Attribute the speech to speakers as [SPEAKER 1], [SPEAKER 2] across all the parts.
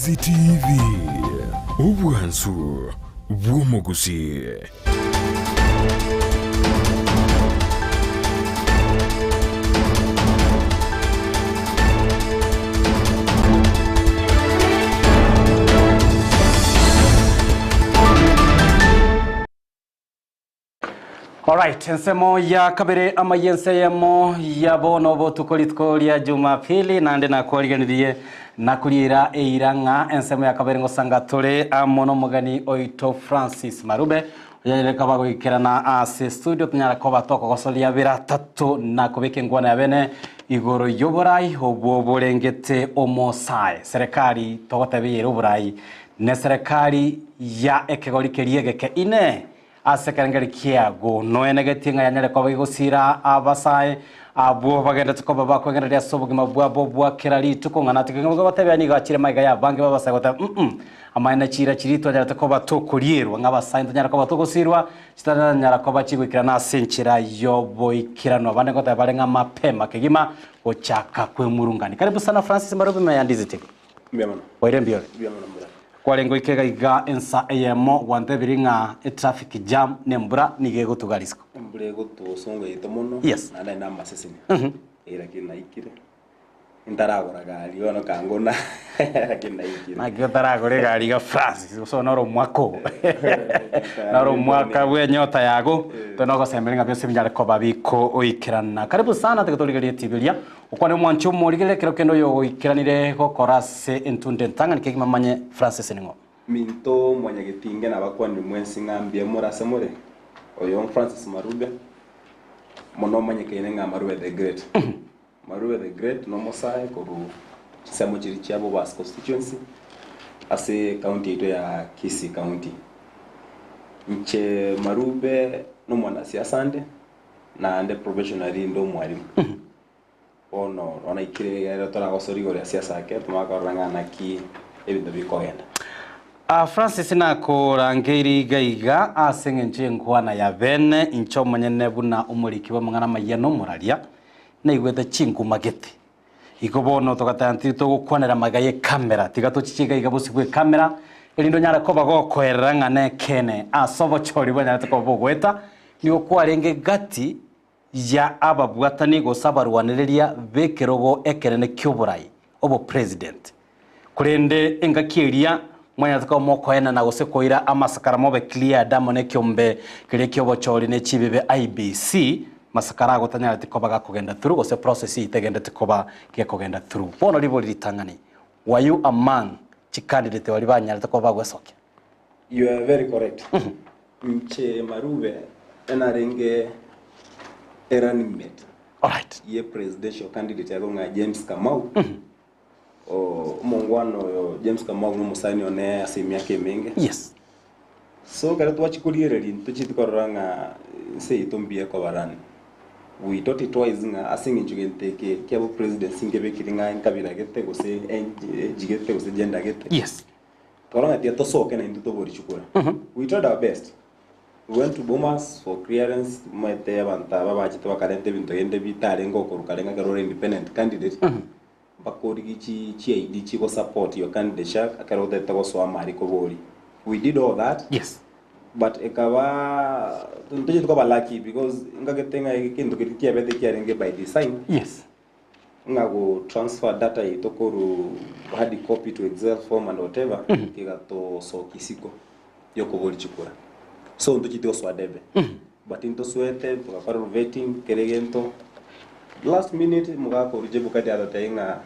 [SPEAKER 1] Ndizi TV Obwansu Bwomogusi.
[SPEAKER 2] Alright, nsemo ya kabere amayense yamo yabono botukolitko lya Jumapili nande nakwaliganirie nakulira eiranga ensemo ya kabere ngosanga tole amono mugani oito Francis Marube yanyereka bagoikerana ase studio tunyara ko batoko gosolia bira tatu na kubeke ngwana ya bene igoro yoborai obwo borengete omosai serikali togotabiyero oborai ne serikali ya ekegori keriegeke ine asekarengeri kiago noenegetinga yanyere kwa bagusira abasai abo bagenda tukoba bakwengera ya sobugima bwabo bwakera lituko ngana tikengo batebani gachire maiga ya bangi babasai gota amaina chira chirito nyara tukoba tokolierwa ngabasai nyara kwa tokosirwa chitana nyara kwa bachigwikira na senchira yobo ikirano bane gota balenga mapema kigima ochaka kwe murungani. Karibu sana Francis Marube mayandizite
[SPEAKER 3] Biamana
[SPEAKER 2] waire mbiore
[SPEAKER 3] biamana mbura
[SPEAKER 2] kwa lengo ikega iga ensa ayemo wantebiringa traffic jam nembura nigego tugarisko
[SPEAKER 3] mbure goto songa itomono
[SPEAKER 2] yes
[SPEAKER 3] nada na masesini era kina ikire intaragora gari ono kangona kina ikire
[SPEAKER 2] magyo taragore gari ga Francis so noro mwako noro mwaka we nyota yago tonogo semeringa byose binyare ko babiko oikirana. Karibu sana tekotoligerie tibilia ukwane mwancho morigere kero kendo yo oikiranire ko korase entunde ntanga nikimamanye Francis ningo
[SPEAKER 3] minto mwanya getinge na bakwani mwensi ngambie murase muri oyo Francis Marube mono manye kene nga Marube the Great Marube the Great no mosai ko semo chiri chabo bas constituency ase county ito ya Kisii County nche Marube no mwana siasa ande na ande professionally ndo mwalimu ono ona ikire ya tora gosorigo ya siasa yake tumakarangana ki ebintu bikoyenda
[SPEAKER 2] Francis nako rangeri gaiga asengenje ngwana ya bene incho manyene buna umuriki wa mangana mayano muraria na igwete chingu magete ikobono tokatanti to gukwanera magaye kamera tigato chichiga igabusibwe kamera elindo nyara ko bagokorera ngane kene asobo chori banya to bogweta nigo kwarenge gati ya ababwatani go sabarwanereria bekerogo ekerene kyoburai obo president kurende engakiria mwanya tuko mokoena na gose koira amasakara mobe clear damone kyombe kire kyobo chori ne chibibe IBC masakara gotanya tikoba kugenda through gose process itegenda tikoba kugenda through bono libo litangani were you a man candidate wali banyara tikoba gwesoke?
[SPEAKER 3] You are very correct. Mche Marube enarenge running mate.
[SPEAKER 2] All right.
[SPEAKER 3] Ye presidential candidate yagonga James Kamau. O mongwano James Kamau no musaini one asimia kemenge.
[SPEAKER 2] Yes.
[SPEAKER 3] So kare twachikuliere tuchikoranga se itombie ko barani. We thought it twice nga asingi jugenteke kyabo president singebe kiringa nkabira gete gose jigete gose gender gete.
[SPEAKER 2] Yes.
[SPEAKER 3] Toranga tia tosoke na induto bori chukura. We tried our best. We went to Bomas for clearance mete banta baba chito bakarente binto yende bitare ngo korukarenga garore independent candidate. Bakori gichi ID chiko support your candidate shak akaro deta go so amari ko bori. We did all that.
[SPEAKER 2] Yes.
[SPEAKER 3] But ekawa tunje tuko lucky because ngagetenga ikindu kiabete kiarenge by design.
[SPEAKER 2] Yes.
[SPEAKER 3] Ngago transfer data itokoro hard copy to Excel form and whatever kigato so kisiko yoko boli chukura. So ndukiti oswa debe. But into swete tukakora vetting keregento last minute mugako rijebu kati adatenga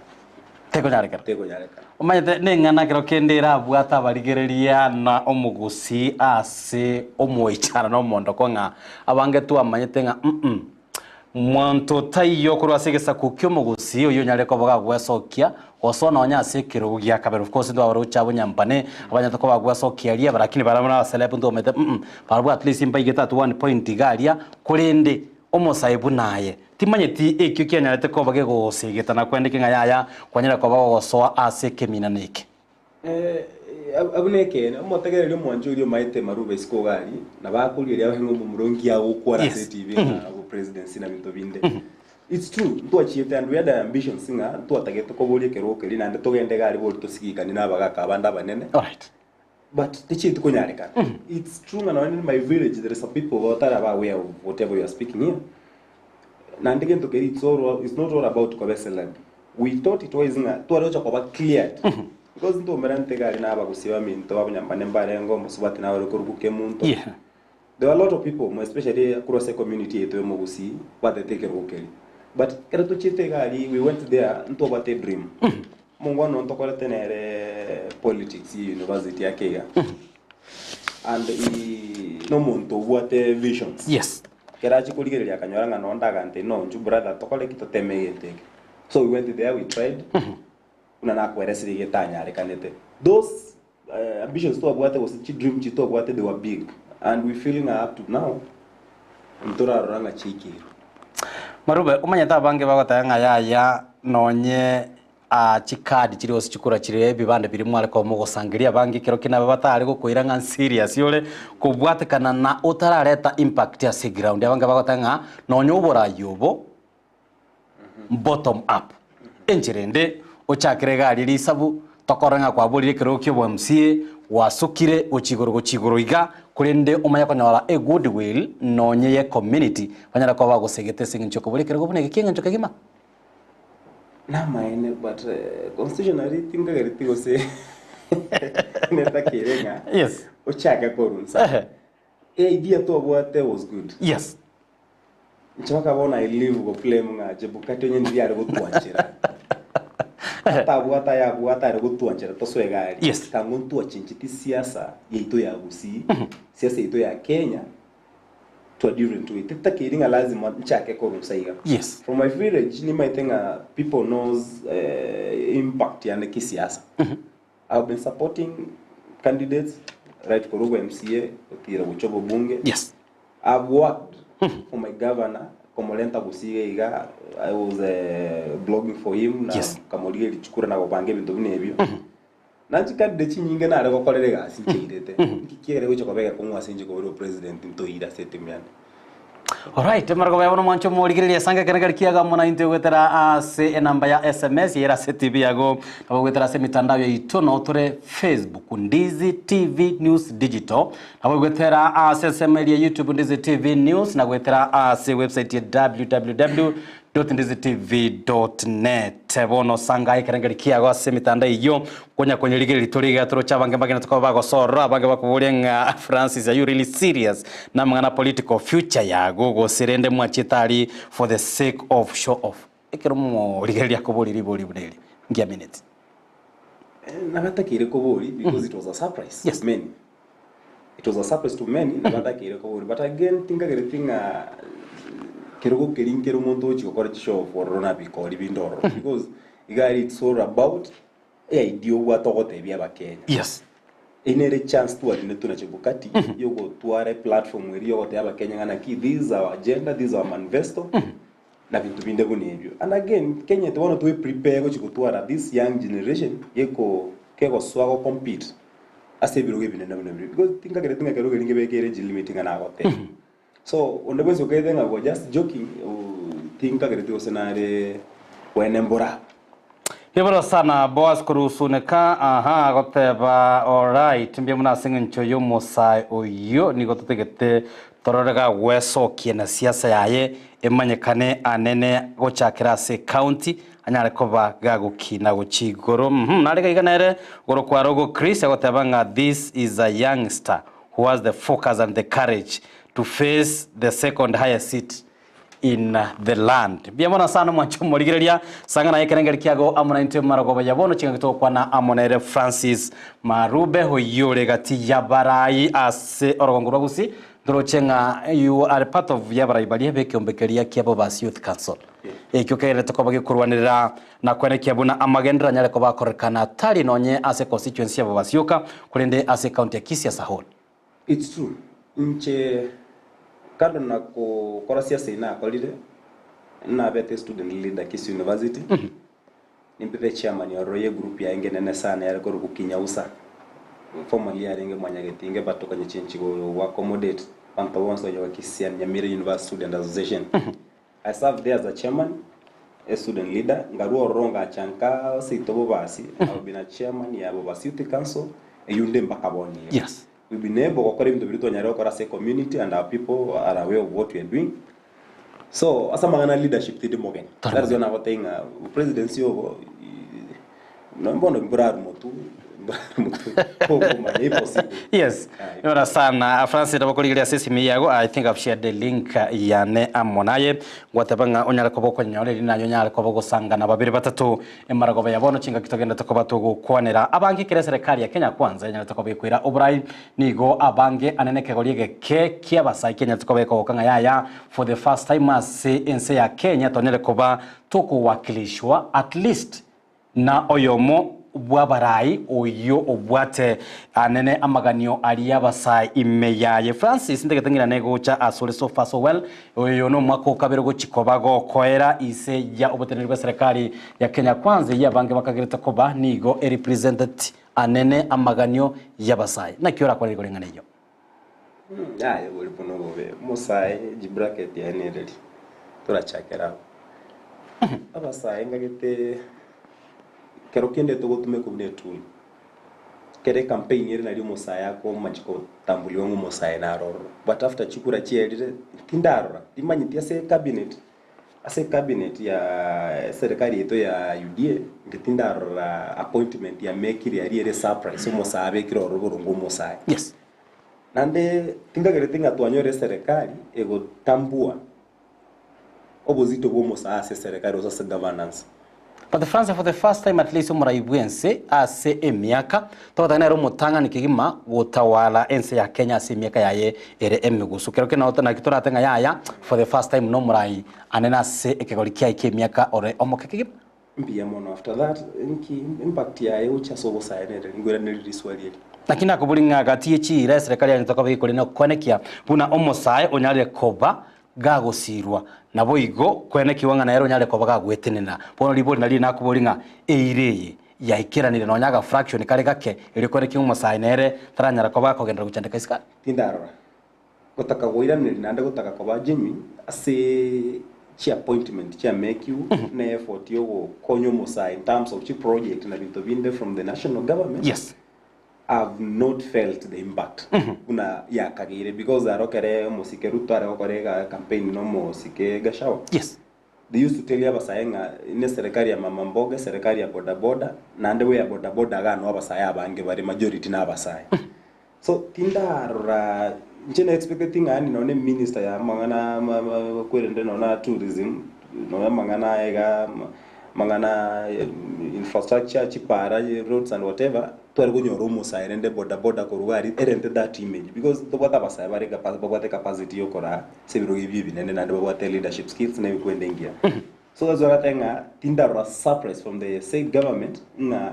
[SPEAKER 2] Tego nyareka. Omayete nengana kero kendera bwata barigereria na omugusi ase omoichara no mondo konga abange tu amanyete nga mwanto tayo kurwasegesa kukyo mugusi oyo nyareka boga gwesokia osona onya sekero gya kabero of course ndo abaro chabo nyampane abanya to bagwesokia ria barakini baramana celeb ndo mete barabwa at least imba igeta 1 point galia kurende omosaibu naye timanyeti ekyo kyanyarete ko bage gosegeta na kwendeke ngayaya kwanyera ko bagosoa ase kemina neke
[SPEAKER 3] abuneke no motegerere mwanjuri maite Marube siko gari na bakulire aho ngo murongi yawo kwara TV na presidency na binto binde It's true. Ntu achieved and we had ambition singa ntu atagete ko boli kero keri na ndo gende gari boli to sigika ni nabaga kabanda banene.
[SPEAKER 2] All right.
[SPEAKER 3] But teaching to kunyarika. It's true and in my village there are some people who are aware of whatever you are speaking here. Na ndege to keri it's not all about Kobesela. We thought it was na to arocha kwa cleared. Because ndo merante gari na abagusiba minto abanyambane mbarengo musubati na wale kurubuke muntu.
[SPEAKER 2] Yeah.
[SPEAKER 3] There are a lot of people, especially across the community to Mogusi, but they take a okay. But kera to chite gari, we went there nto bate dream. Mungu no nto kole tenere politics university ya Kenya. And no muntu wate visions.
[SPEAKER 2] Yes.
[SPEAKER 3] Kera chikuligeria kanyoranga no ndaga nte no nju brother to kole kito temegete. So we went there, we tried. Una na kweresiri getanya rekanete. Those ambitions to abwate was a dream chito abwate they were big. And we feeling up to now ntora ranga chiki
[SPEAKER 2] Marube umanyata bange bagotanga yaya nonye chikadi chiri osichukura chiri bibande biri mwale ko mugosangiria bangi kero kina batari gukwira nga serious yole kubwatekana na utarareta impact ya ground abange bagotanga nonye ubora yobo bottom up enchirende ochakire gari lisabu tokoranga kwa boli kero kyo MCA wasukire uchigoro iga kurende umanya konyala a goodwill nonye ye community banyara kwa bagosegete singincho ko boli kero bune kinga ncho kagima
[SPEAKER 3] na maene but constitutionally tinga gari tigo se neta kirenga
[SPEAKER 2] yes
[SPEAKER 3] ochaka korunsa idea to abwate was good
[SPEAKER 2] yes
[SPEAKER 3] nchaka bona I live go play nga jebukate nyendi yari gutwanjira Tabuata ya buata rego tuanjera toswegari.
[SPEAKER 2] Yes.
[SPEAKER 3] Kanguntu achinchiti siasa yeito ya Busi, siasa yeito ya Kenya to a different way. Teta kiringa lazima nchake ko rumsaiga.
[SPEAKER 2] Yes.
[SPEAKER 3] From my village ni maitinga people knows impact ya neki siasa. I've been supporting candidates right Korogo MCA, Otira Buchobo Bunge.
[SPEAKER 2] Yes.
[SPEAKER 3] I've worked for my governor Komolenta Busiga iga I was blogging for him na
[SPEAKER 2] yes.
[SPEAKER 3] Kamolige lichukura na gobange bintu bine ebyo nanchika de chinyinga na rego kolere ga sinchirete kikere ucho kobega kumwa sinje ko president ntoira setemyana.
[SPEAKER 2] Alright, margo yabono mancho moligiriria sanga kana kiaga mona inte wetera se enamba ya SMS yera se TV yago nabo wetera se mitandao yitu no tore Facebook Ndizi TV News Digital nabo wetera se SMS ya YouTube Ndizi TV News na wetera se website ya www.ndizitv.net bono sanga ikarangari kiago se mitandao iyo konya kwenye ligiri toriga toro chabange bagena tuko bago sora bange bakubulenga Francis are you really serious na mwana political future yago go serende mwachitali for the sake of show off ikiromo ligiri yakoboli boli budeli ngia minute
[SPEAKER 3] na batakire koboli because it was a surprise
[SPEAKER 2] yes.
[SPEAKER 3] To many. It was a surprise to many na batakire koboli but again tinga geretinga kerogo kerinkero monto chikokora show for rona bikoli bindoro because igari it's all about idea watogote bya bakenya.
[SPEAKER 2] Yes.
[SPEAKER 3] Inere chance tu aline tuna chebukati yogo tuare platform weri yogo te abakenya ngana ki this is our agenda, this is our manifesto na bintu binde bunebyo. And again Kenya te wono to prepare go chikutuara this young generation yeko kego swago compete ase biroge binene bunebyo because tinga kero linge bekere limiting na agote. So ondebwezo kedenga go just joking tinga kero to senare wenembora.
[SPEAKER 2] Yebara sana boas kurusuneka aha goteba alright mbye muna singincho yo mosai oyo ni gototegete tororega weso kiena siasa yaye emanyekane anene gochakira se county anyare koba gago kina gochigoro narega iganere goro kwarogo Chris goteba nga this is a youngster who has the focus and the courage to face the second highest seat in the land. Biamona sana mwancho moligirelia sanga na yekerengeri kiago amona inte maragoba yabono chinga kwa na amonere Francis Marube hoyore gati yabarai ase orogongoro gusi ndorochenga you are part of yabarai bali bekyombekeria kiabo bas youth council. Ekyo kere tokoba kurwanira na kwene kiabuna amagendera nyale ko bakorekana tali nonye ase constituency yabo basyoka kulende ase county ya Kisii as a whole.
[SPEAKER 3] It's true. Nche kando na kukora siasa ina akolide na bete student leader Kisii University nimpete chairman ya roye group ya ngenene sana ya rekoro kukinyausa formally ya renge mwanyageti inge bato kwenye chenchi go accommodate panto wonso ya Kisii ya Nyamira University Student Association I served there as a chairman, a student leader. Ngaruo ronga chanka seitobo basi. I've been a chairman ya Bobasi Youth Council. Yunde mbakaboni.
[SPEAKER 2] Yes.
[SPEAKER 3] We've been able to correct the Brito Nyaroko as a community, and our people are aware of what we are doing. So, as a man leadership, that is one of the things. Presidency of no mbono brad motu.
[SPEAKER 2] Yes, yora sana Francis tabakoligiria sisi miyago. I think I've shared the link ya ne amonaye gwatabanga onyala koboko nyole lina nyonyala koboko sanga na babiri batatu emarago yabono chinga kitogenda tokobatugo kwanera abangi kire serikali ya Kenya kwanza nyala tokobekwira Obrai nigo abange aneneke goliege ke kia basai Kenya tokobeko kanga yaya for the first time as ense ya Kenya tonele koba toko wakilishwa at least na oyomo bwabarai oyo obwate anene amaganio aliya basai imeyaye Francis ndegetangira negocha asole so far so well oyo no mwako kabero go chikobago koera ise ya oboteneri serikali ya Kenya kwanza ya bange bakagireta koba nigo represented anene amaganio ya basai na kiora kwa ligo lengane yo
[SPEAKER 3] ya boli pono bobe musai jibracket ya nereli turachakera abasai ngagete kero kende to gotume kubne tool kere campaign yeri na limo saya ko machiko tambulio ngo saya na roro but after chikura chielire tindarora timanyitia se cabinet ya serikali yeto ya UDA ngitindarora appointment ya mekiri yari surprise mo sabe kiro roro ngo saya.
[SPEAKER 2] Yes,
[SPEAKER 3] nande tingagere tinga twanyore serikali ego tambua obozito bo saya se serikali osa governance.
[SPEAKER 2] But France for the first time at least umuraibuense ase emiaka tokatana ero mutanga nikigima gutawala ense ya Kenya ase emiaka yaye ere emigusu kero kena otana kitora tenga yaya for the first time no murai anena se ekegori kia ike emiaka ore omokekigima
[SPEAKER 3] mbia mono after that impact yaye ucha sobo saenere ngwera neriswali
[SPEAKER 2] lakini akubulinga gati echi ire serikali yanitoka bikolina konekia buna omosae onyale koba gago sirwa nabo igo kwene kiwanga na ero nyale ko baga gwetenena pono liboli nali nakubolinga eireye ya ikiranire no nyaga fraction kare gake iri kwene kiwuma sainere taranyara ko bako gendera guchandika iska
[SPEAKER 3] tindarora gotaka goira nanda gotaka ko bajimi ase chi appointment chi make you na effort yo konyo musa in terms of chi project na binto binde from the national government.
[SPEAKER 2] Yes,
[SPEAKER 3] I've not felt the impact. Una ya kagire because arokere musike ruto arokore campaign no musike gashawa.
[SPEAKER 2] yes,
[SPEAKER 3] They used to tell you abasayenga ine serikali ya mama mboga, serikali ya boda boda na ande we ya boda boda ga no abasaya abange bari majority na abasaya. So tindara njene expecting ani no ne minister ya mangana kwerende no na tourism no mangana ega mangana infrastructure chipara roads and whatever twari kunyoro musa erende boda boda korwari erende that image because the bota basa bari capacity yokora sebiro gibibi nende nande bota leadership skills na bikwende ngia. So that's what I think tindara surprise from the state government na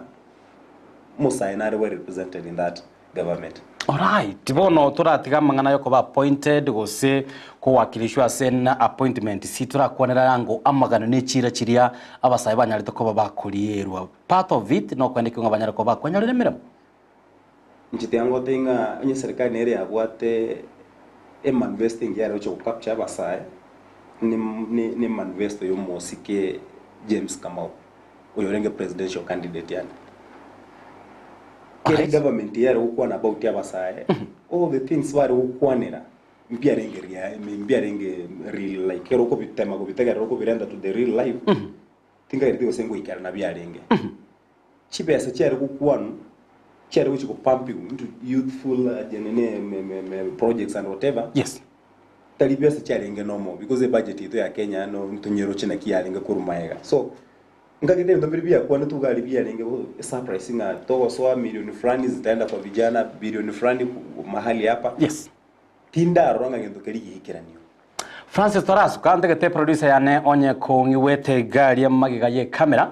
[SPEAKER 3] musa enare were represented in that government.
[SPEAKER 2] alright tibono turatiga mangana yoko ba appointed gose ko wakilishwa sen appointment situra kwanera yango amagano ne chira chiria abasaye banyarite ko bakulierwa part of it no kwandika ngo banyarite ko bakwanyarire miramo
[SPEAKER 3] njiti yango tinga nye serikali nere yabwate investing yaro cho capture abasaye ni manifesto yo mosike James Kamau uyorenge presidential candidate yani kile government yaro ukwana about abasaye all the things wari ukwanira mbiarenge real like kero ko bitema ko bitega ko birenda to the real life tinga iriti osengo ikara na biarenge chipesa cyari kukwanu cyari uchi ko pumping into youthful projects and whatever.
[SPEAKER 2] yes
[SPEAKER 3] talibesa cyari nge no more because the budget ito ya Kenya no ntonyero china kiyalinga kurumaega so ngagende ndombiri bia kwa ntu gali bia lenge surprise nga to so milioni fulani zitaenda kwa vijana bilioni fulani mahali hapa.
[SPEAKER 2] yes
[SPEAKER 3] Tinda ronga ngendo kali yikiranio
[SPEAKER 2] Francis Torasu kante kete producer yane onye ko ngiwete gali ya magiga ye camera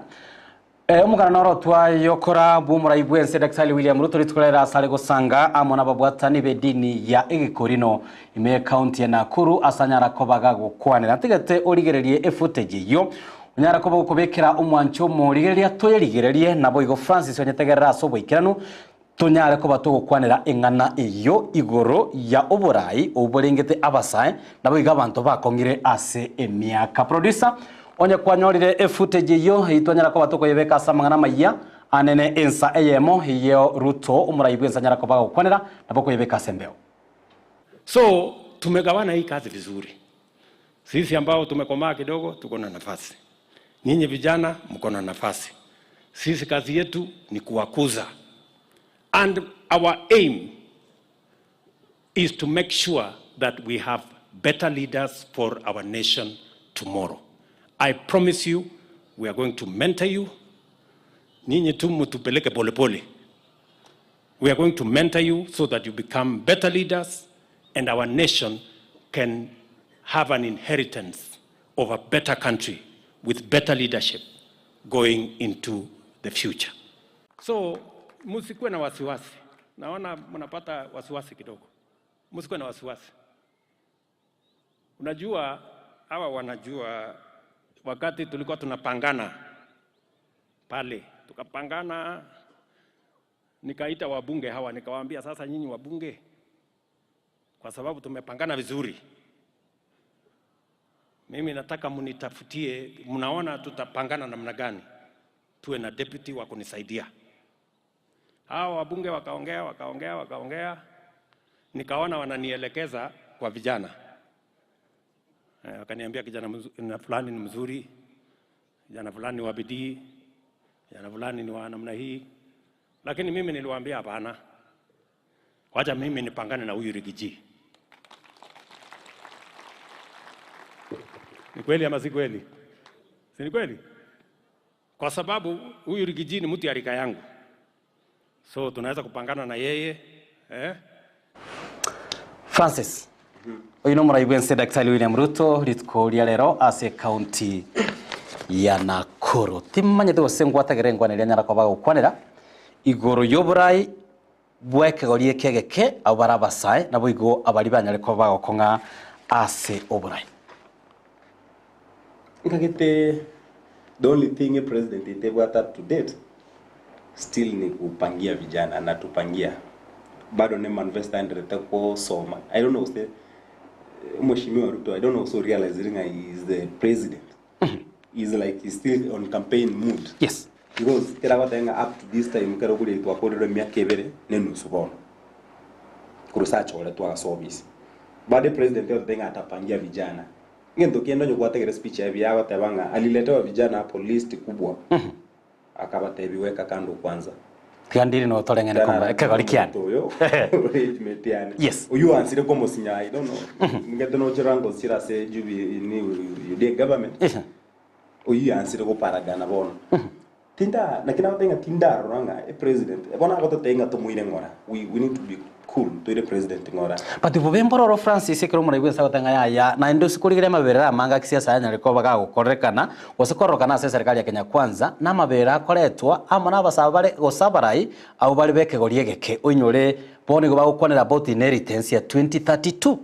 [SPEAKER 2] umugana noro twa yokora bumura ibwense Dr. William Ruto ritkolera sale gosanga amona babwatani bedini ya igikorino ime county ya Nakuru asanyara kobaga gukwanira tigete origererie footage yo unyara kubekera umwancho muri gereria toyerigererie nabo igo Francis onyetegerera sobo ikiranu tunyare ko batugukwanira ing'ana iyo igoro ya oborai oborengete abasae nabo iga abantu bakongire ase emiaka. Producer onye kwanyorire footage iyo itonyara ko batukoyebeka samangana maiya anene ensa eyemo hiyo Ruto umuraibu ensa nyara ko bagukwanira nabo koyebeka sembeo.
[SPEAKER 4] So tumegawana hii kazi vizuri. Sisi ambao tumekomaa kidogo tuko na nafasi. Ninyi vijana mko na nafasi. Sisi kazi yetu ni kuwakuza. And our aim is to make sure that we have better leaders for our nation tomorrow. I promise you, we are going to mentor you. Ninyi tu mutupeleke pole pole. We are going to mentor you so that you become better leaders and our nation can have an inheritance of a better country with better leadership going into the future. So, musikuwe na wasiwasi. Naona mnapata wasiwasi kidogo. Musikuwe na wasiwasi. Unajua, hawa wanajua wakati tulikuwa tunapangana pale, tukapangana, nikaita wabunge hawa, nikawaambia sasa nyinyi wabunge, kwa sababu tumepangana vizuri, mimi nataka munitafutie, mnaona tutapangana namna gani, tuwe na deputy wa kunisaidia. Hao wabunge wakaongea, nikaona wananielekeza kwa vijana. Wakaniambia kijana fulani ni mzuri, kijana fulani ni wa bidii, kijana fulani ni wa namna hii. Lakini mimi niliwaambia hapana, wacha mimi nipangane na huyu Rigiji. Ni kweli ama si kweli? Si ni kweli? Kwa sababu huyu Rigiji ni mtu ya rika yangu. So tunaweza kupangana na yeye.
[SPEAKER 2] Francis. Uyu no muraibu ense Daktari William Ruto ritkoria rero ase county ya Nakuru. Timanye those ngwatagere ngwanire nyara kwa bagukwanira igoro yoburai bwekegorie kegeke abara basae nabo igo abari banyare kwa bagokonga ase oburai.
[SPEAKER 3] Ngagete the only thing a president itebwata to date still ni kupangia vijana na tupangia bado ne manifesta ndrete ko soma. I don't know say Mheshimiwa Ruto, I don't know so realizing he is the president. He's like he's still on campaign mood.
[SPEAKER 2] Yes.
[SPEAKER 3] Because kera batenga up to this time kera kuri to akorero myaka ebere nenu subono. Kurusacho ole to service. Bade president yo tenga atapangia vijana. Ngendo kiendo nyo kwategere speech ya biaga tabanga aliletewa vijana hapo list kubwa. Akabatebiweka kando kwanza.
[SPEAKER 2] Kiandiri no tolengene komba kagari kiani. Yes.
[SPEAKER 3] Uyu ansire komo sinya I don't know. Ngeto no chirango sira se jubi ni UDA government. Uyu ansire ko paragana bono. Tinda nakina batenga tinda ranga e president. E bona goto tenga to muire ngora. We need to be cool to the president ngora.
[SPEAKER 2] But bobembororo Francis ekero muraibu ensa gotanga ya na ndo sikurigire maberera manga kisiasa yanya ko baga gukorekana gosekorokana ase serikali ya Kenya Kwanza na maberera akoretwa amana basabare gosabarai au bari bekegorie geke unyore boni go bagukwanira about inheritance ya 2032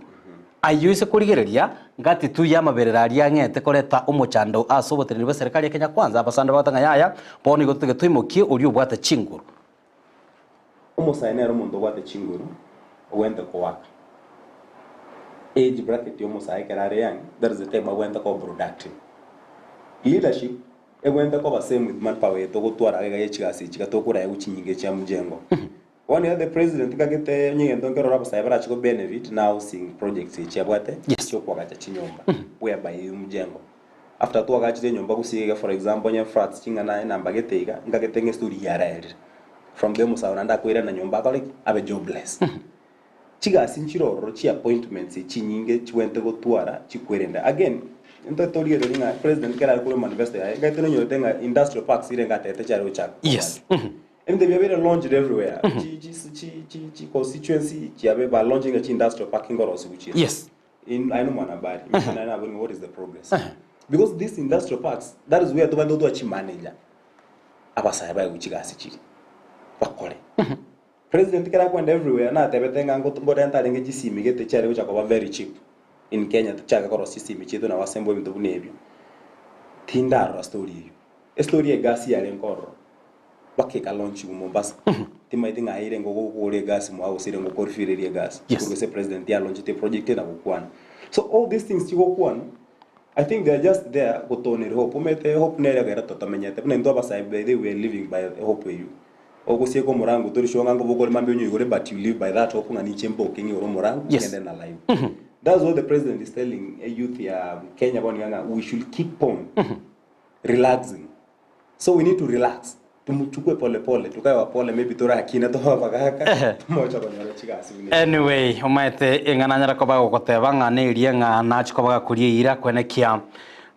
[SPEAKER 2] ayuse kurigereria ngati tu ya maberera ari angete koreta umuchando asoboterere be serikali ya Kenya Kwanza abasanda batanga yaya boni go tugetuimokie uri ubwate chinguru
[SPEAKER 3] umusainero mundo gwate chinguru wenda ko waka age bracket yo musai kerare yang there is a time wenda ko productive leadership e wenda ko basame with manpower to gutwara ga yechigasi chigatokura ya guchinyinge cha mujengo one other president kagete nyingendo ngero abasai barachi ko benefit now seeing projects chabwate cyo kwagacha chinyomba whereby mujengo after to agachire nyomba gusiga for example nya flats chingana namba getega ngagete story ya raid from them usauranda kwira na nyomba kale abe jobless chigasi nchiroro chi appointments chinyinge chiwente gotwara chikwerenda again ento toriye ringa president kera ko manifesto ya gaiteno nyotenga industrial parks irenga tete charo chako
[SPEAKER 2] yes
[SPEAKER 3] and they were launched everywhere chi constituency chi abe ba launching a industrial parking goros which
[SPEAKER 2] yes
[SPEAKER 3] in I know manabari I know what is the progress because these industrial parks that is where to bando to chi manager abasaya ba uchigasi chiri bakore president kera kwenda everywhere na tebetenga ngotumboda ntaringe gisimi gete cyari ucha ko very cheap in Kenya tuchaka ko system chetu na wasembo bintu bunebyo tindaro story story ya gasi ya lenkoro bakeka launch mu Mombasa timaithi ng'aire ngogo kore gas mwao sire ngoko rifirerie gas
[SPEAKER 2] Yes.
[SPEAKER 3] kuruse president ya launch the project na gukwana so all these things chigo kwana I think they are just there gutonera hope umete hope nere gara totamenyete bune ndo abasai they were living by hope you ogusie ko murango tori shonga ngo bugore mambe onyu igore but you live by that hope ngani chembo kingi oro murango
[SPEAKER 2] Yes.
[SPEAKER 3] and then alive that's what the president is telling a youth ya Kenya bonga we should keep on relaxing so we need to relax tumuchukue pole pole tukae pole maybe tora hakina to bagaka tumocha konyora chigasi
[SPEAKER 2] anyway umaete ing'ananyara ko bagogoteba ng'anirie ng'ana chiko bagakuria ira kwenekia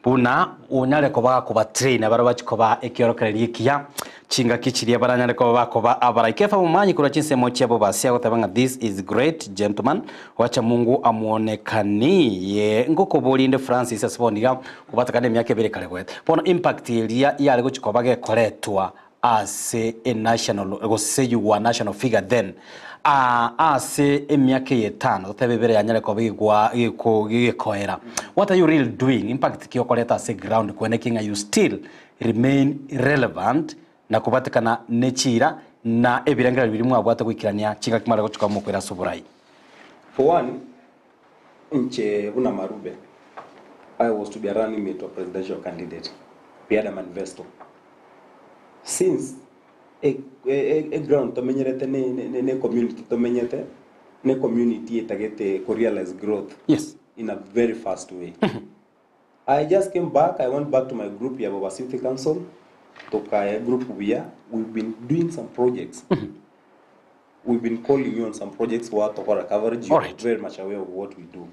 [SPEAKER 2] buna unyare ko bagakuba train abara bachikoba ekiorokererie kia chinga kichiria baranyare ko bakoba abara ikefa mumanyi kura chinsemo chiabo basia goteba this is great gentleman wacha Mungu amuonekanie ngoko bolinde Francis asboniga kubatakane myaka ebere kare gwete bono impact iria yare gochikoba gekoretwa as a national go say you were national figure then as a myaka yetano tebebere yanyare ko bigwa gikoera what are you really doing impact kiyokoleta as a ground kwenekinga you still remain relevant na kubatikana nechira na ebirangira biri mwabwata gwikirania chinga kimara gochuka mu kwera suburai
[SPEAKER 3] for one nche una marube I was to be a running mate to a presidential candidate we had a manifesto since a ground to menyerete ne community to menyete ne community etagete realize growth
[SPEAKER 2] yes
[SPEAKER 3] in a very fast way I just came back I went back to my group ya Baba City Council toka group we've been doing some projects we've been calling you on some projects what of our coverage you're
[SPEAKER 2] right.
[SPEAKER 3] very much aware of what we do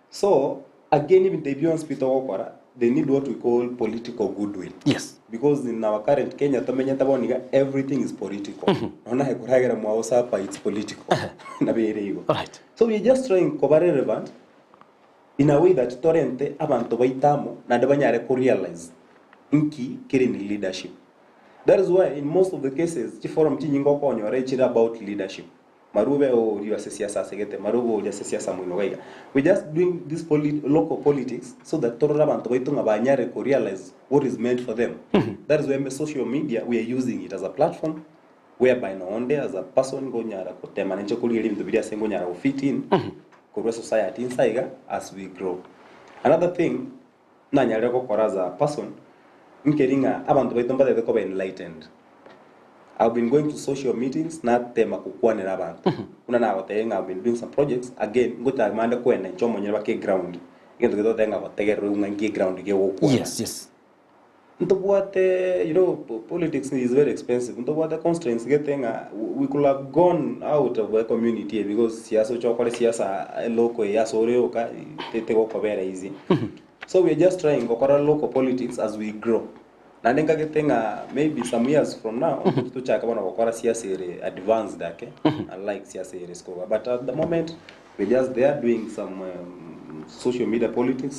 [SPEAKER 3] so again even the beyond hospital they need what we call political goodwill
[SPEAKER 2] yes
[SPEAKER 3] because in our current Kenya everything is political it's political
[SPEAKER 2] right
[SPEAKER 3] so we're just trying to be relevant in a way that torrente abantu baitamo na dabanyare ko realize inki kiri ni leadership that is why in most of the cases chi forum chi nyingo ko nyore chi about leadership marube o you siasa segete marube o siasa mwino gaiga we just doing this local politics so that torora abantu baitunga banyare ko realize what is meant for them that is why social media we are using it as a platform whereby no onde as a person go nyara ko tema nje ko liri ndubiria sengo nyara fit in ko society inside as we grow another thing na nyare ko koraza person nkeringa abantu baitomba de ko enlightened I've been going to social meetings not tema kukwanira abantu una na gotenga I've been doing some projects again ngota manda kwenda nchomo nyera ke ground ngendo gedo tenga gotegera unga ground ge wokwa
[SPEAKER 2] yes
[SPEAKER 3] you know politics is very expensive the constraints getenga we could have gone out of the community because siasa chokole siasa local ya soreo ka tete go very easy so we are just trying to local politics as we grow na ndenga getenga maybe some years from now to chaka bana gukora siasa ere advanced dake unlike siasa ere scope but at the moment we just there doing some social media politics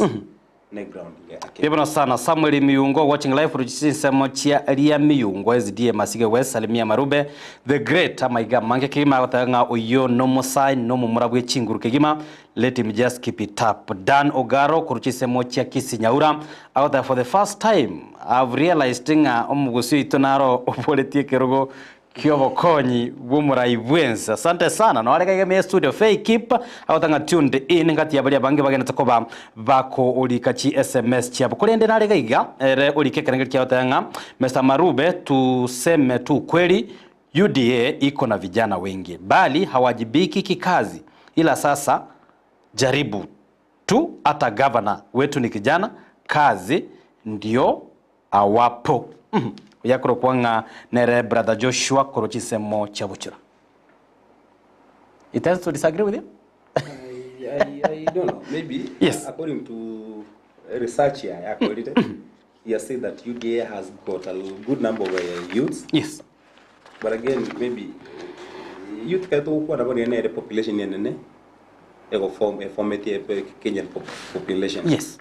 [SPEAKER 3] ground
[SPEAKER 2] Bibona sana Samuel Miyungo watching live ruchisemo chia ria Miyungo SDA masige West Salimia Marube the great amaiga mange kigima gotanga uyo no mosai no mumurabwe chinguru kigima let him just keep it up Dan Ogaro kuruchisemo chia Kisinyaura out there for the first time I've realized nga omugusi itonaro opolitie kerogo Kiobo konyi bumurai bwenza asante sana no arega game studio fake keep awatanga tuned in ngati yabali abange bagenda takoba bako ulika chi SMS chiabo kulende narega iga ere ulike kanenge kia watanga Mr. Marube tuseme tu kweli UDA iko na vijana wengi bali hawajibiki kikazi ila sasa jaribu tu hata governor wetu ni kijana kazi ndio awapo yakoro kwanga nere brother Joshua korochisemo chabuchura. It tends to disagree with you?
[SPEAKER 3] I don't know. Maybe
[SPEAKER 2] yes.
[SPEAKER 3] According to research here, he has said that UDA has got a good number of youths.
[SPEAKER 2] Yes.
[SPEAKER 3] But again, maybe youth kato kwa naboni ene population yenene ego formative Kenyan population.
[SPEAKER 2] Yes.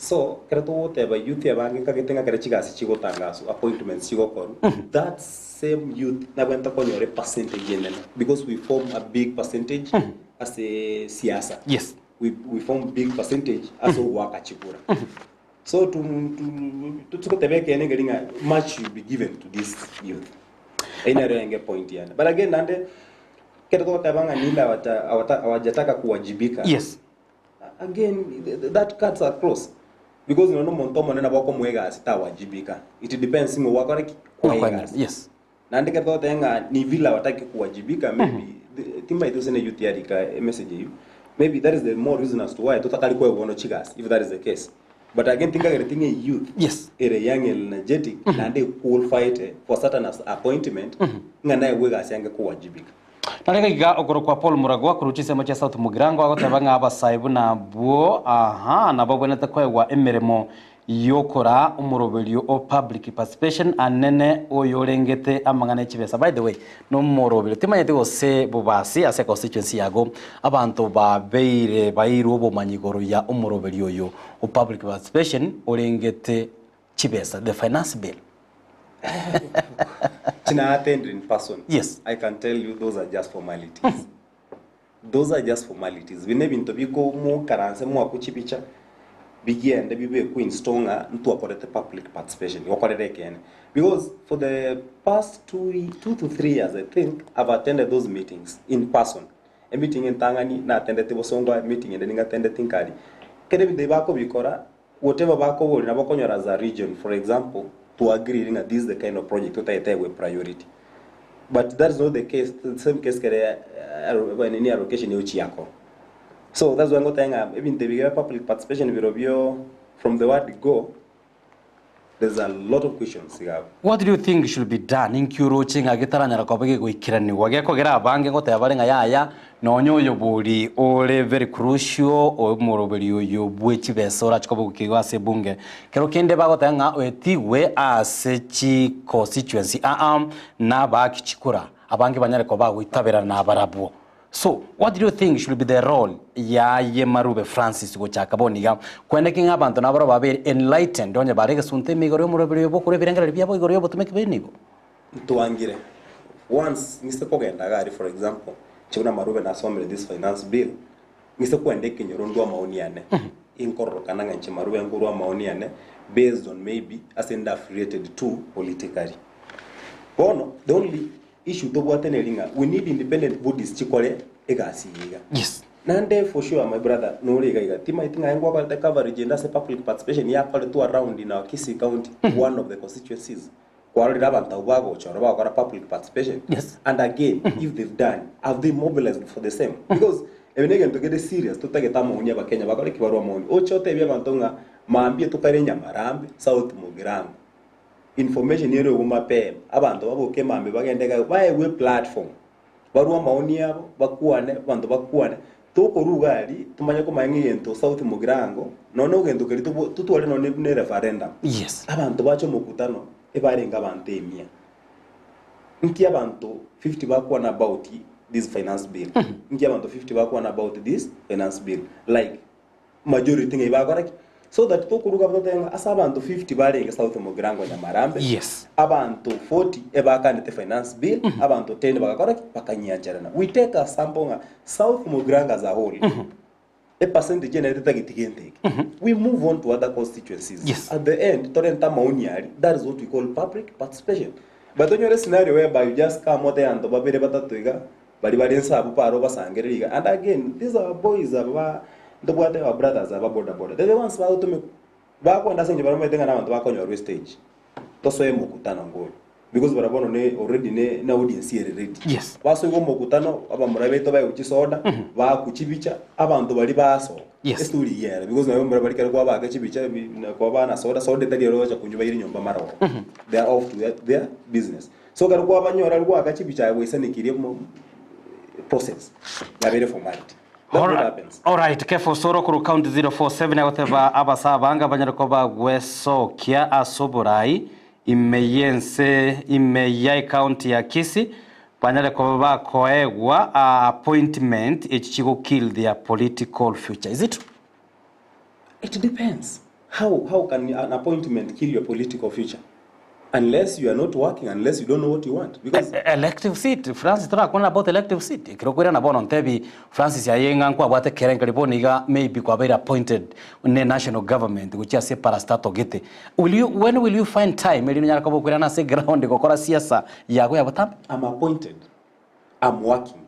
[SPEAKER 3] So, kerato wote ba youth ya bangi kagetenga kera chigasi chigo tangaso appointments chigo koru. That same youth na wenta kwa nyore percentage yenene because we form a big percentage as a siasa.
[SPEAKER 2] Yes.
[SPEAKER 3] We form big percentage as a waka chikura. So to tebeke ene much should be given to this youth. ina renge point yani. But again nande kete to tabanga nila hawajataka kuwajibika.
[SPEAKER 2] Yes.
[SPEAKER 3] Again that cuts across because no monto monena bako mwega asitawajibika. It depends mo wako kwa.
[SPEAKER 2] Yes.
[SPEAKER 3] Nande kete to tenga ni vila wataki kuwajibika maybe timba itosene UTR ka message you. Maybe that is the more reason as to why totakali kwa wono chigas if that is the case. But again think everything is youth.
[SPEAKER 2] Yes.
[SPEAKER 3] Ere young energetic and they cool fight for certain appointment ngana wega asiange kuwajibika.
[SPEAKER 2] Nareka giga ogoro kwa Paul Muragwa kuruchise macha South Mugirango agotebanga abasaibu na buo na babonete kwa emeremo yokora umuroberio o public participation anene oyorengete amangana chibesa. By the way no moroberio timanyete gose bubasi ase constituency yago abantu babeire bairu obomanyigoro ya umuroberio yo o public participation orengete chibesa the finance bill.
[SPEAKER 3] Tina attend in person.
[SPEAKER 2] Yes.
[SPEAKER 3] I can tell you those are just formalities. Those are just formalities. We never into biko mu karanse mu akuchipicha begin the bibe ku instonga ntu akorete public participation. Yokorete kene. Because for the past 2 to 3 years I think I've attended those meetings in person. A meeting in Tangani na attended Tibosonga meeting and then attended Tinkari. Kede bi bako bikora whatever bako wori na bako nyora as a region for example to agree that this is the kind of project that I take with priority. But that's not the case. The same case when any allocation you chiako. So that's why I'm going to even the public participation from the word go. There's a lot of questions.
[SPEAKER 2] What do you think should be done in Kuroching Agitara Nakobagi Kirani? Wagako Gira Bangi got a Varanga no yo body or very crucial or more you which Vesora Kobukiwase Bunge. Kerokende Bagotanga or Tiwe as Sechi constituency na back Chikura, Abangi Banakoba with Tavera Navarabu. So, what do you think should be the role ya Yemarube Francis Gochakaboniga when making up and Navara enlightened on your barriga sunte Migoro Biabo to make Benigo?
[SPEAKER 3] To Angire. Once Mr. Pogandagari, for example, Chuna Marube Nasomre this finance bill, Mr. Kwendek in your own Maoniane, in Korokanang and Chimaru and Guru Maoniane, based on maybe as in affiliated to politically. Bono, the only issue to what we need independent bodies chikole egasi.
[SPEAKER 2] Yes.
[SPEAKER 3] Nande for sure my brother no lega tima itinga yangu kwa the coverage and that's a public participation ya kwa to around in our Kisii County one of the constituencies kwa raba tawago choraba kwa public participation.
[SPEAKER 2] Yes.
[SPEAKER 3] And again if they've done have they mobilized for the same because even to get serious to take tamo unya ba Kenya bakole kibarua maoni ochote bya bantonga maambie tukare Nyamarambe South Mugirango information yero gumape abantu babuke mambe bagendeka bae we platform barua maoni yabo bakuane bantu bakuane toko rugari tumanya ko mangiyento South Mugirango none ugendo keri tutwale none ne referendum.
[SPEAKER 2] Yes.
[SPEAKER 3] Abantu bacho mukutano ebarenga abantu emia nki abantu 50 bakuana about this finance bill nki abantu 50 bakuana about this finance bill like majority ngai bakora so that tokuruga batenga asa abantu 50 barenga South Mugirango Nyamarambe.
[SPEAKER 2] Yes.
[SPEAKER 3] Abantu 40 ebakandite finance bill abantu 10 bakakora bakanyanjarana. We take a sample South Mugirango as a whole. A percentage generated we move on to other constituencies.
[SPEAKER 2] Yes.
[SPEAKER 3] At the end torenta mauniari that is what we call public participation. But on your scenario whereby you just come out there and the babere batatuiga bari barensa abuparo basangeriga and again these are boys are the water our brothers are border. They're the ones who to me back when that's in the environment and back on your stage. Toso e mokutano ngoi. Because barabono ne already ne na audience here ready.
[SPEAKER 2] Yes.
[SPEAKER 3] Baso go mokutano abamurabe to ba uchisoda ba kuchibicha abantu bari baso.
[SPEAKER 2] Yes.
[SPEAKER 3] Story here because na bari kare kwa ba kachibicha na kwa ba na soda tadi roja kunjuba iri nyomba maro. They are off to their business. So kare kwa banyora kwa kachibicha we sanikirie process. Na very formality.
[SPEAKER 2] All right, Kefo Soro Kuru Count 047 whatever abasa banga banyakoba weso kia asoborai imeyai county ya Kisii banyakoba koegwa appointment echigo kill their political future. Is it true?
[SPEAKER 3] It depends. How can an appointment kill your political future? unless you are not working, unless you don't know what you want. Because
[SPEAKER 2] elective seat Francis tora kuna about elective seat kirokwira na bono ntebi Francis yayenga kwa bwate kerenga riboni ga maybe kwa very appointed ne national government gucha se parastato gete when will you find time eli nyara ko kwira na se ground gukora siasa yago ya batambe?
[SPEAKER 3] I'm appointed, I'm working.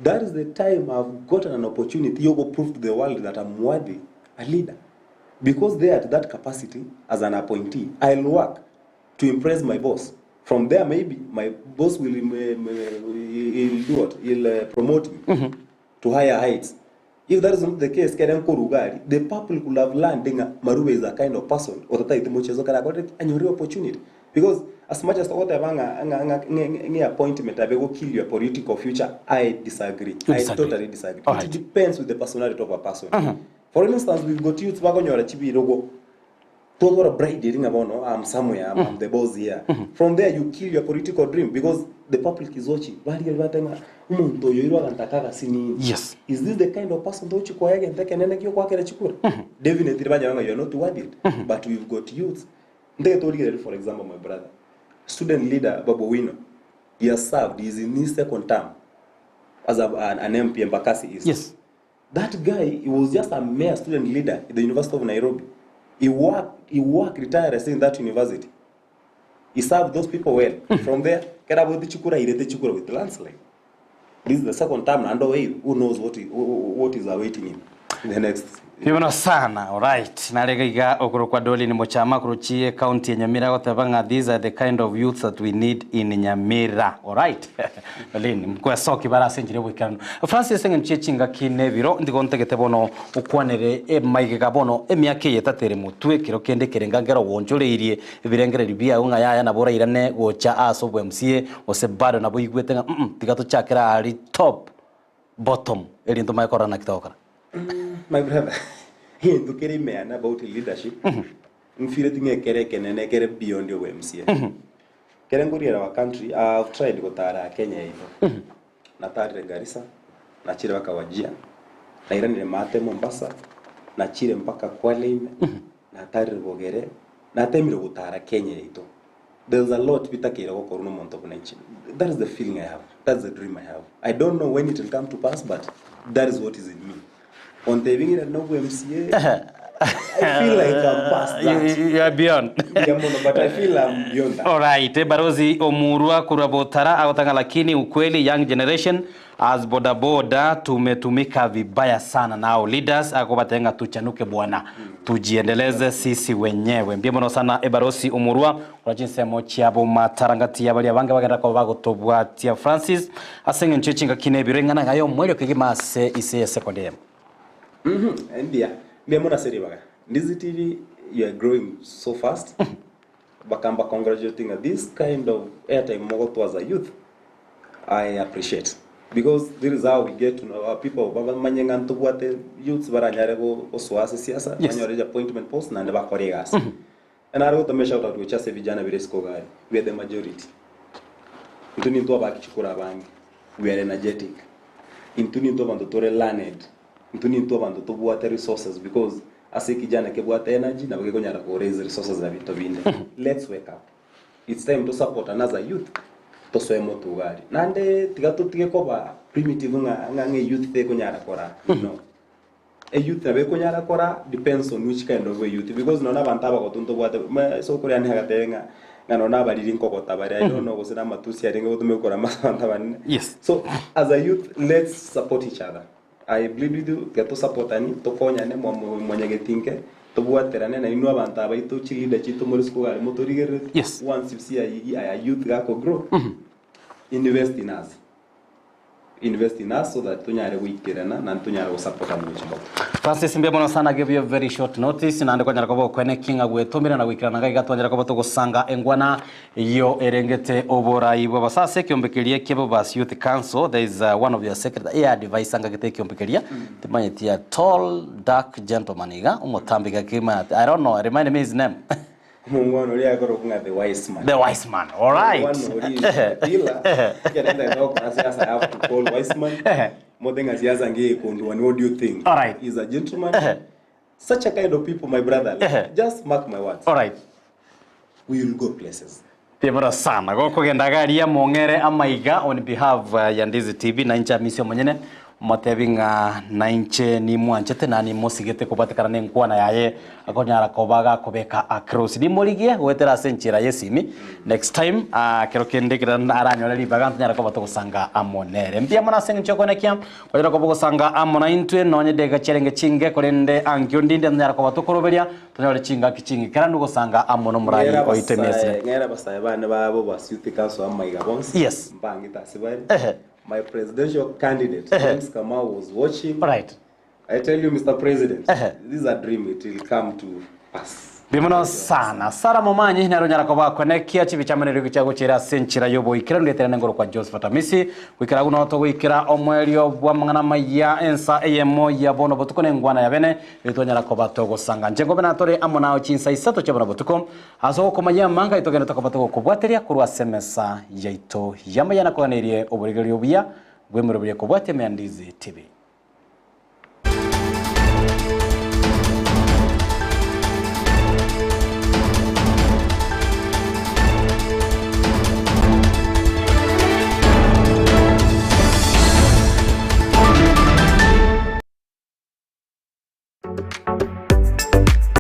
[SPEAKER 3] That is the time I've gotten an opportunity to go prove to the world that I'm worthy a leader. Because there at that capacity as an appointee, I'll work to impress my boss. From there, maybe my boss will he'll do what? He'll promote me to higher heights. If that is not the case, the people could have learned that Marube is a kind of person, or that and your opportunity. Because as much as what appointment, I will kill your political future, I disagree. I totally disagree. It depends with the personality of a person. For instance, we've got youth back on your Chibi Told a bright dating about no, I'm somewhere, I'm the boss here. From there, you kill your political dream because the public is watching.
[SPEAKER 2] Yes.
[SPEAKER 3] Is this the kind of person that you can take and definitely, you're not worth it. But we've got youth. For example, my brother, student leader Babu Wino, he has served, he's in his second term as an MP in Bakassi East.
[SPEAKER 2] Yes.
[SPEAKER 3] That guy, he was just a mere student leader at the University of Nairobi. He worked, retired in that university. He served those people well. From there, he with landslide. This is the second time, and who knows what is awaiting him in the next.
[SPEAKER 2] Hivyo sana, alright. Naregaiga okuru kwa doli ni mochama kuruchie county ya Nyamira gotabanga. These are the kind of youths that we need in Nyamira. Alright. Lini mkwe soki bara senjire wikano. Francis sengen chinga kineviro ndiko ntegete bono ukwanere maigega bono emyake yetatere mutwe kiro kende kerenga ngero wonjore irie birengere ribia unga yaya na bora irane gocha aso MCA ose bado na boyigwete tigato chakira ali top bottom erinto maikora na kitokara.
[SPEAKER 3] My brother, he to carry man about leadership. Mfire tinge kere beyond your MCA. Kerenguri our country, I've tried go tara Kenya hivyo. Natari Garissa, nachire waka Wajia. Nairani mate Mombasa, nachire mpaka Kwale, natari Bogere, natemire go tara Kenya hito. There's a lot bitakira go koruno monto kunenchi. That is the feeling I have. That's the dream I have. I don't know when it will come to pass, but that is what is in me. On the wing at Novo MCA, I feel like I'm past that.
[SPEAKER 2] You are beyond.
[SPEAKER 3] But I feel I'm beyond that.
[SPEAKER 2] Alright, Barozi Omurua kurabotara awatanga lakini ukweli young generation as boda tumetumika vibaya sana nao leaders akobatenga tuchanuke bwana tujiendeleze sisi wenyewe mbiemono sana Barozi Omurua urajinsemo chiabo matarangati yabali abange bagenda ko bagotobwatia Francis asenge ncechinga kinebirengana ngayo mwelyo kigimase ise secondary.
[SPEAKER 3] And yeah, Miamona Seribaga. This TV, you are growing so fast. Bakamba congratulating this kind of airtime more towards a youth. I appreciate. Because this is how we get to know our people. Baba manyangan to what the youths baranyarego oswase siasa, manyoreja appointment post na ndeba koregas. And I wrote a message out which as a vijana viresko gari. We are the majority. Intuni to abaki chukura bangi. We are energetic. Intuni to bandotore learned. Ntuni abantu tubuate resources because ase kijana kebuate energy na bagekonyara ko raise resources za vitu vinde. Let's wake up. It's time to support another youth to swemo tugari nande tigatutige koba primitive nga youth te konyara kora no a youth na bekonyara kora depends on which kind of a youth because nona abantu abagotunto buate so kuri ani hagatenga ngano nabaliri nkokota bari I don't know gusina matusi yarenga botume kora masanta bane.
[SPEAKER 2] Yes.
[SPEAKER 3] So as a youth, let's support each other. I believe with you get to support ani to konya ne mwanyagetinke to buaterane na inu abantu abaito chilida chito muri school ali motorigere.
[SPEAKER 2] Yes.
[SPEAKER 3] Once you see a youth gako grow, invest in us. Invest in us so that tunyare wikirana na tunyare go support amu chimbo.
[SPEAKER 2] Francis Mbemona sana give you a very short notice na ndiko nyara kobo kwene kinga gwetomira na wikirana ngai gatwanyara kobo to gusanga engwana iyo erengete obora ibo basase kyombekerie kebo bas youth council. There is one of your secretary advice anga gete kyombekeria timanyetia tall dark gentleman iga umotambika kima I don't know remind me his name.
[SPEAKER 3] Mungwano uli akoro kunga the wise man.
[SPEAKER 2] The wise man, all right.
[SPEAKER 3] I have to call wise man. What do you think?
[SPEAKER 2] All right.
[SPEAKER 3] He's a gentleman. Such a kind of people, my brother. Just mark my words.
[SPEAKER 2] All right.
[SPEAKER 3] We will go places.
[SPEAKER 2] Bimura sana goko gendaga mongere amaiga on behalf ya Ndizi TV na incha misio mwenyene motebinga na inche ni mwanchete na ni mosigete kubatikana ne nkwana yaye akonyara kobaga kobeka across di moligie wetera senchira yesimi next time kero kende kirana aranyo le baga nyara kobato kusanga amonere mpia mona sengi chokone kya kwajira kobago sanga amona intwe nonye dega cherenge chinge kolende ankyo ndinde nyara kobato koroberia tonyore chinga kichingi karanu gusanga amono murai oitemese
[SPEAKER 3] ngera basaya bana babo basutika so amaiga bonsi
[SPEAKER 2] yes
[SPEAKER 3] mbangita sibari my presidential candidate, James Kamau, was watching.
[SPEAKER 2] Right.
[SPEAKER 3] I tell you, Mr. President, this is a dream. It will come to pass.
[SPEAKER 2] Bimono sana. Sara momanyi na ronyara kwa konekia chibi chamane rugicha guchira senchira yobo ikira ndetera ngoro kwa Josephat Amisi. Wikira guno to wikira omwelio bwa mangana maya ensa AMO ya bono botuko ngwana ya bene litonyara kwa batogo sanga. Njengo bena tore amonao chinsa isato chabona botuko. Hazo ko maya manga itogena to kwa batogo kubwateria kurwa semesa yaito. Yamba yana kwa nerie oburigerio bia. Bwemuro bya kubwate me Ndizi TV.